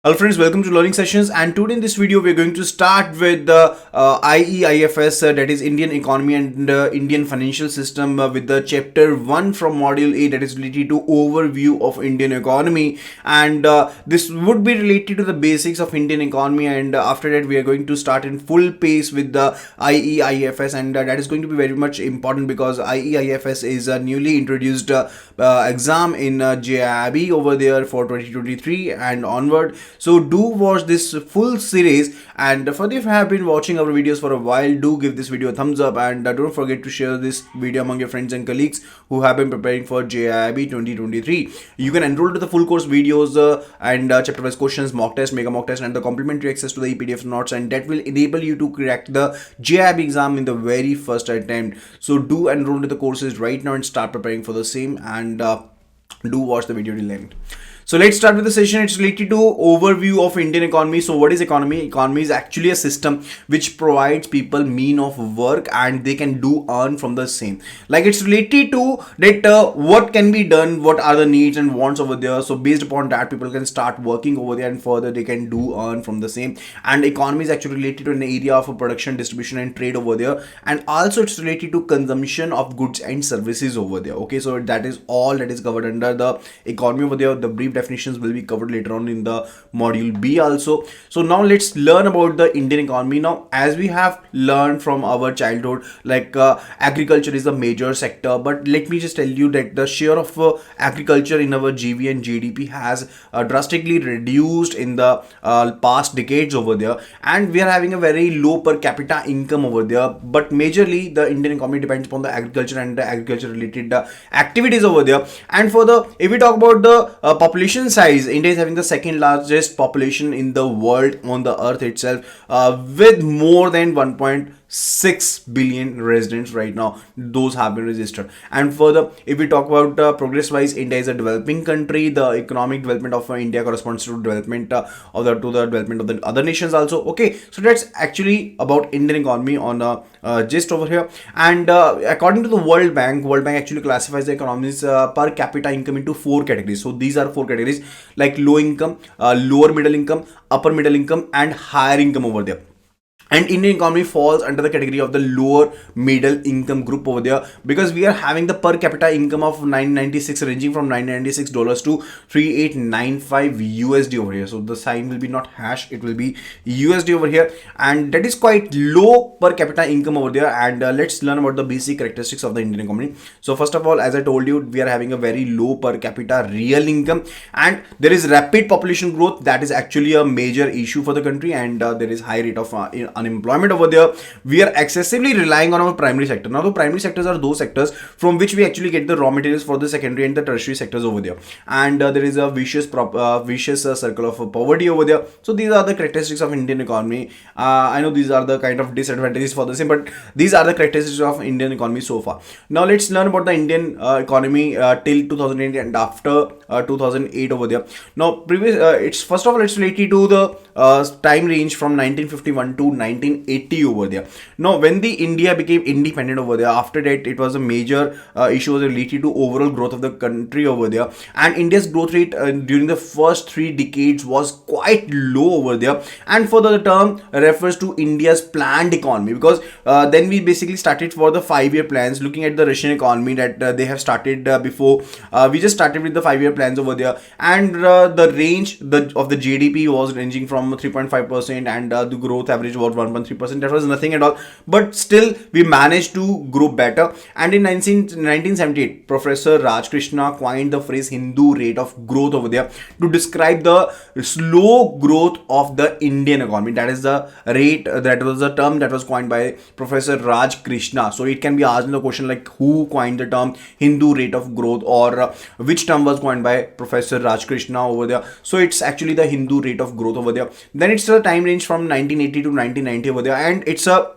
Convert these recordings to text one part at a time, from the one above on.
Hello friends, welcome to learning sessions, and today in this video we are going to start with the IE IFS, that is Indian economy and Indian financial system, with the chapter 1 from module A, that is related to overview of Indian economy. And this would be related to the basics of Indian economy, and after that we are going to start in full pace with the IE IFS, and that is going to be very much important because IE IFS is a newly introduced exam in JAIIB over there for 2023 and onward. So do watch this full series, and for if you have been watching our videos for a while, do give this video a thumbs up, and don't forget to share this video among your friends and colleagues who have been preparing for JIIB 2023. You can enroll to the full course videos and chapter wise questions, mock test, mega mock test, and the complimentary access to the ePDF notes, and that will enable you to crack the JIIB exam in the very first attempt. So do enroll to the courses right now and start preparing for the same, and do watch the video till the end. So let's start with the session. It's related to overview of Indian economy. So what is economy? Economy is actually a system which provides people mean of work and they can do earn from the same. Like it's related to that what can be done, what are the needs and wants over there. So based upon that, people can start working over there and further they can do earn from the same. And economy is actually related to an area of production, distribution and trade over there. And also it's related to consumption of goods and services over there. Okay, so that is all that is covered under the economy over there. The brief definitions will be covered later on in the module B also. So now let's learn about the Indian economy. Now, as we have learned from our childhood, like agriculture is the major sector, but let me just tell you that the share of agriculture in our GV and GDP has drastically reduced in the past decades over there, and we are having a very low per capita income over there. But majorly the Indian economy depends upon the agriculture and the agriculture related activities over there. And for the, if we talk about the population size, India is having the second largest population in the world on the earth itself, with more than 1.6 billion residents right now. Those have been registered. And further, if we talk about progress wise, India is a developing country. The economic development of India corresponds to development of the development of the other nations also. Okay, so that's actually about Indian economy on gist over here. And according to the World Bank actually classifies the economies per capita income into four categories. So these are four categories, like low income, lower middle income, upper middle income and higher income over there. And Indian economy falls under the category of the lower middle income group over there, because we are having the per capita income of 996, ranging from $996 to 3895 USD over here. So the sign will be not hash, it will be USD over here, and that is quite low per capita income over there. And let's learn about the basic characteristics of the Indian economy. So first of all, as I told you, we are having a very low per capita real income, and there is rapid population growth. That is actually a major issue for the country, and there is high rate of unemployment over there. We are excessively relying on our primary sector. Now the primary sectors are those sectors from which we actually get the raw materials for the secondary and the tertiary sectors over there. And there is a vicious circle of poverty over there. So these are the characteristics of Indian economy. I know these are the kind of disadvantages for the same, but these are the characteristics of Indian economy so far. Now let's learn about the Indian economy till 2008 and after 2008 over there. Now previous it's first of all it's related to the time range from 1951 to 1980 over there. Now when the India became independent over there, after that it was a major issue related to overall growth of the country over there. And India's growth rate during the first 3 decades was quite low over there. And further, the term refers to India's planned economy, because then we basically started for the 5-year plans, looking at the Russian economy that they have started before. We just started with the 5-year plans over there, and the range of the GDP was ranging from 3.5%, and the growth average was 1.3%. That was nothing at all, but still we managed to grow better. And in 1978, Professor Raj Krishna coined the phrase Hindu rate of growth over there to describe the slow growth of the Indian economy. That is the rate, that was the term that was coined by Professor Raj Krishna. So it can be asked in the question like, who coined the term Hindu rate of growth, or which term was coined by Professor Raj Krishna over there. So it's actually the Hindu rate of growth over there. Then it's a time range from 1980 to 1990 over there, and it's a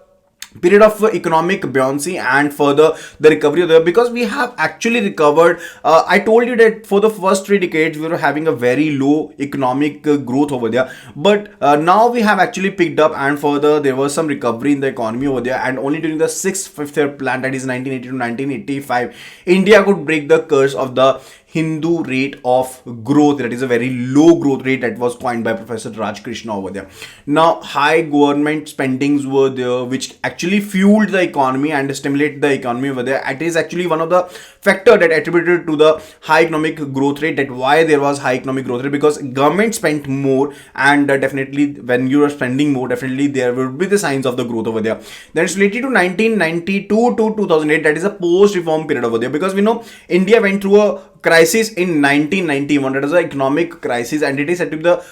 period of economic buoyancy and further the recovery there, because we have actually recovered. I told you that for the first 3 decades we were having a very low economic growth over there, but now we have actually picked up, and further there was some recovery in the economy over there. And only during the 6th 5th year plan, that is 1980 to 1985, India could break the curse of the Hindu rate of growth. That is a very low growth rate that was coined by Professor Raj Krishna over there. Now, high government spendings were there, which actually fueled the economy and stimulated the economy over there. It is actually one of the factor that attributed to the high economic growth rate. That why there was high economic growth rate, because government spent more, and definitely when you are spending more, definitely there will be the signs of the growth over there. Then it's related to 1992 to 2008. That is a post-reform period over there, because we know India went through a crisis in 1991. That is an economic crisis, and it is said to be the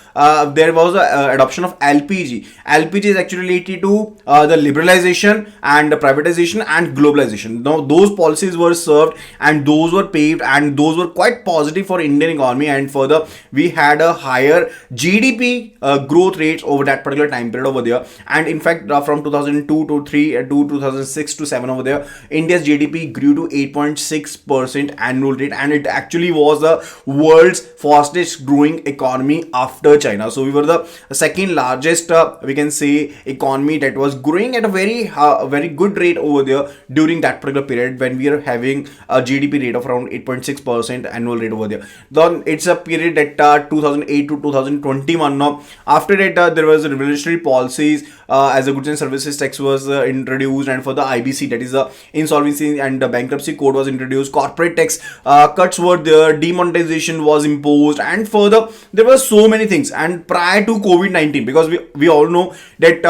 there was a adoption of LPG. LPG is actually related to the liberalization and the privatization and globalization. Now those policies were served, and those were paved, and those were quite positive for Indian economy, and further we had a higher GDP growth rates over that particular time period over there. And in fact, from 2002 to 3 to 2006 to 7 over there, India's GDP grew to 8.6% annual rate, and it actually was the world's fastest growing economy after China. So we were the second largest, we can say, economy that was growing at a very good rate over there during that particular period, when we are having a GDP rate of around 8.6% annual rate over there. Then it's a period that 2008 to 2021. Now after that, there was revolutionary policies, as a goods and services tax was introduced, and for the IBC, that is the insolvency and the bankruptcy code, was introduced. Corporate tax cuts were there, demonetization was imposed, and further there were so many things. And prior to COVID-19, because we all know that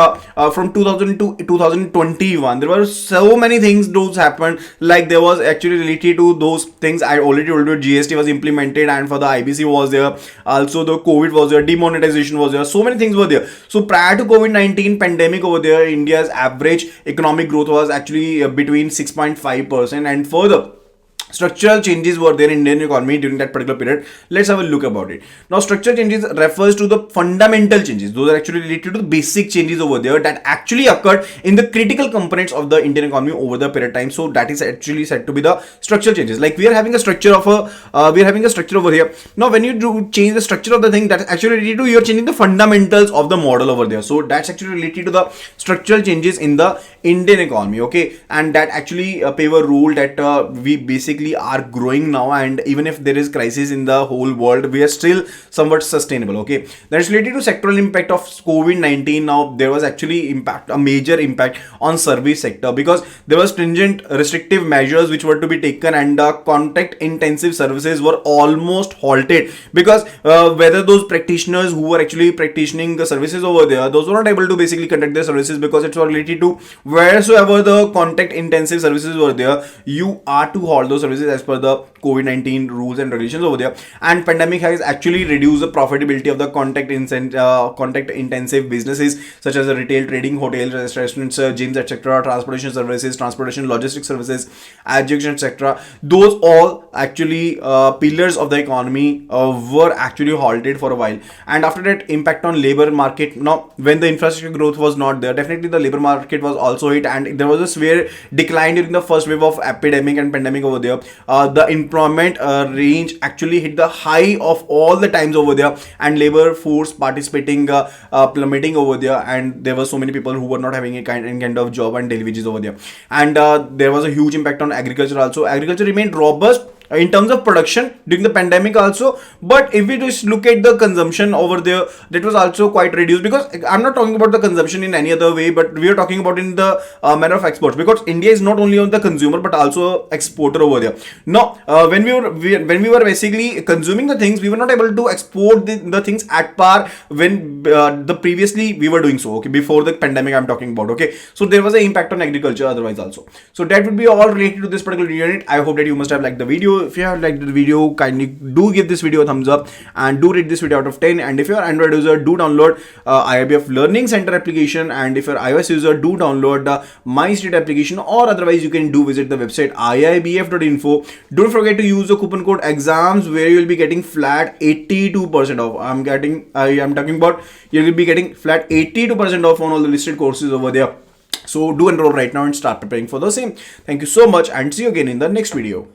from 2000 to 2021, there were so many things those happened. Like there was actually related to those things I already told you, GST was implemented, and for the IBC was there, also the COVID was there, demonetization was there, so many things were there. So prior to COVID-19 pandemic over there, India's average economic growth was actually between 6.5%, and further structural changes were there in Indian economy during that particular period. Let's have a look about it. Now, structural changes refers to the fundamental changes. Those are actually related to the basic changes over there that actually occurred in the critical components of the Indian economy over the period of time. So that is actually said to be the structural changes. Like we are having a structure of we are having a structure over here. Now, when you do change the structure of the thing, that's actually related to you're changing the fundamentals of the model over there. So that's actually related to the structural changes in the Indian economy. Okay, and that actually pave a role that we basically are growing now, and even if there is crisis in the whole world, we are still somewhat sustainable. Okay, that's related to sectoral impact of COVID-19. Now there was actually a major impact on service sector, because there was stringent restrictive measures which were to be taken, and contact intensive services were almost halted, because whether those practitioners who were actually practicing the services over there, those were not able to basically conduct their services, because it's related to wheresoever the contact intensive services were there, you are to halt those services as per the COVID-19 rules and regulations over there. And pandemic has actually reduced the profitability of the contact intensive businesses such as retail, trading, hotels, restaurants, gyms, etc., transportation services, transportation logistics services, education, etc. Those all actually pillars of the economy were actually halted for a while. And after that, impact on labor market. Now when the infrastructure growth was not there, definitely the labor market was also hit, and there was a severe decline during the first wave of epidemic and pandemic over there. The employment range actually hit the high of all the times over there, and labor force participating plummeting over there, and there were so many people who were not having a kind of job and daily wages over there. And there was a huge impact on agriculture also. Agriculture remained robust in terms of production during the pandemic also, but if we just look at the consumption over there, that was also quite reduced, because I'm not talking about the consumption in any other way, but we are talking about in the manner of exports, because India is not only on the consumer but also exporter over there. Now when we were basically consuming the things, we were not able to export the things at par when the previously we were doing so. Okay, before the pandemic I'm talking about. Okay, so there was an impact on agriculture otherwise also. So that would be all related to this particular unit. I hope that you must have liked the video. If you have liked the video, kindly do give this video a thumbs up, and do rate this video out of 10. And if you're an Android user, do download IIBF Learning Center application, and if you're iOS user, do download the My State application, or otherwise you can do visit the website iibf.info. Don't forget to use the coupon code exams, where you will be getting flat 82% off. I am talking about you will be getting flat 82% off on all the listed courses over there. So do enroll right now and start preparing for the same. Thank you so much, and see you again in the next video.